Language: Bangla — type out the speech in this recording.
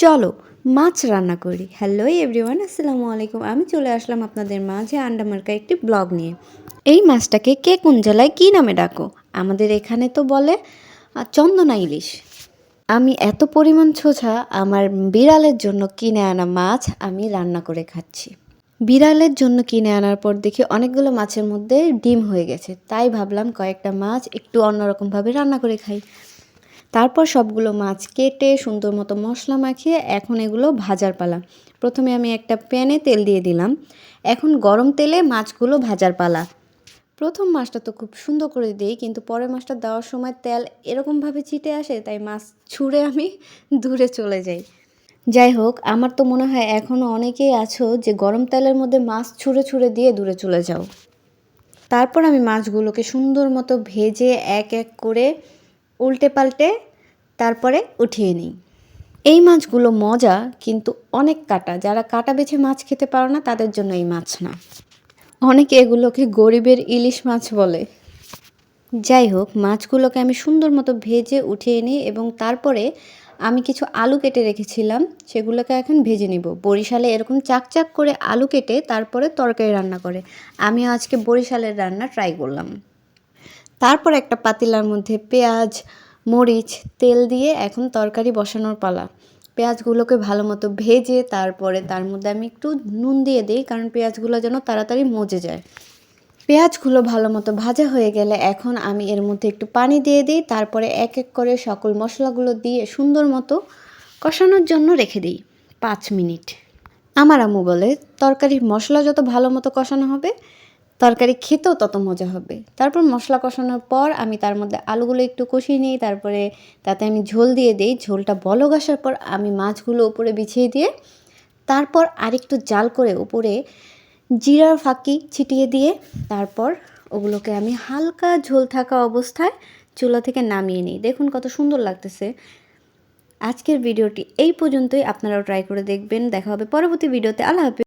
চলো মাছ রান্না করি। হ্যালো এভরিওয়ান, আসসালামু আলাইকুম। আমি চলে আসলাম আপনাদের মাঝে আন্ডামার্কা একটি ব্লগ নিয়ে। এই মাছটাকে কে কোন জেলায় কী নামে ডাকো? আমাদের এখানে তো বলে চন্দনা ইলিশ। আমি এত পরিমাণ ছোছা আমার বিড়ালের জন্য কিনে আনা মাছ আমি রান্না করে খাচ্ছি। বিড়ালের জন্য কিনে আনার পর দেখি অনেকগুলো মাছের মধ্যে ডিম হয়ে গেছে, তাই ভাবলাম কয়েকটা মাছ একটু অন্যরকমভাবে রান্না করে খাই। তারপর সবগুলো মাছ কেটে সুন্দর মতো মশলা মাখিয়ে এখন এগুলো ভাজার পালা। প্রথমে আমি একটা প্যানে তেল দিয়ে দিলাম, এখন গরম তেলে মাছগুলো ভাজার পালা। প্রথম মাছটা তো খুব সুন্দর করে দিই, কিন্তু পরের মাছটা দেওয়ার সময় তেল এরকমভাবে ছিটে আসে, তাই মাছ ছুঁড়ে আমি দূরে চলে যাই। যাই হোক, আমার তো মনে হয় এখনও অনেকেই আছো যে গরম তেলের মধ্যে মাছ ছুঁড়ে ছুঁড়ে দিয়ে দূরে চলে যাও। তারপর আমি মাছগুলোকে সুন্দর মতো ভেজে এক এক করে উল্টে পাল্টে তারপরে উঠিয়ে নিই। এই মাছগুলো মজা, কিন্তু অনেক কাটা। যারা কাটা বেছে মাছ খেতে পারো না তাদের জন্য এই মাছ না। অনেকে এগুলোকে গরিবের ইলিশ মাছ বলে। যাই হোক, মাছগুলোকে আমি সুন্দর মতো ভেজে উঠিয়ে নিই এবং তারপরে আমি কিছু আলু কেটে রেখেছিলাম, সেগুলোকে এখন ভেজে নিব। বরিশালে এরকম চাকচাক করে আলু কেটে তারপরে তরকারি রান্না করে। আমিও আজকে বরিশালের রান্না ট্রাই করলাম। তারপর একটা পাতিলার মধ্যে পেঁয়াজ, মরিচ, তেল দিয়ে এখন তরকারি বসানোর পালা। পেঁয়াজগুলোকে ভালো মতো ভেজে তারপরে তার মধ্যে আমি একটু নুন দিয়ে দিই, কারণ পেঁয়াজগুলো যেন তাড়াতাড়ি মজে যায়। পেঁয়াজগুলো ভালো মতো ভাজা হয়ে গেলে এখন আমি এর মধ্যে একটু পানি দিয়ে দিই, তারপরে এক এক করে সকল মশলাগুলো দিয়ে সুন্দর মতো কষানোর জন্য রেখে দিই 5 মিনিট। আমার আম্মু বলে তরকারির মশলা যত ভালো মতো কষানো হবে তরকারি খেতেও তত মজা হবে। তারপর মশলা কষানোর পর আমি তার মধ্যে আলুগুলো একটু কষিয়ে নিই, তারপরে তাতে আমি ঝোল দিয়ে দিই। ঝোলটা বলক আসার পর আমি মাছগুলো উপরে বিছিয়ে দিয়ে তারপর আরেকটু জাল করে উপরে জিরার ফাঁকি ছিটিয়ে দিয়ে তারপর ওগুলোকে আমি হালকা ঝোল থাকা অবস্থায় চুলা থেকে নামিয়ে নিই। দেখুন কত সুন্দর লাগতেছে। আজকের ভিডিওটি এই পর্যন্তই, আপনারাও ট্রাই করে দেখবেন। দেখা হবে পরবর্তী ভিডিওতে। আল্লাহ হাফেজ।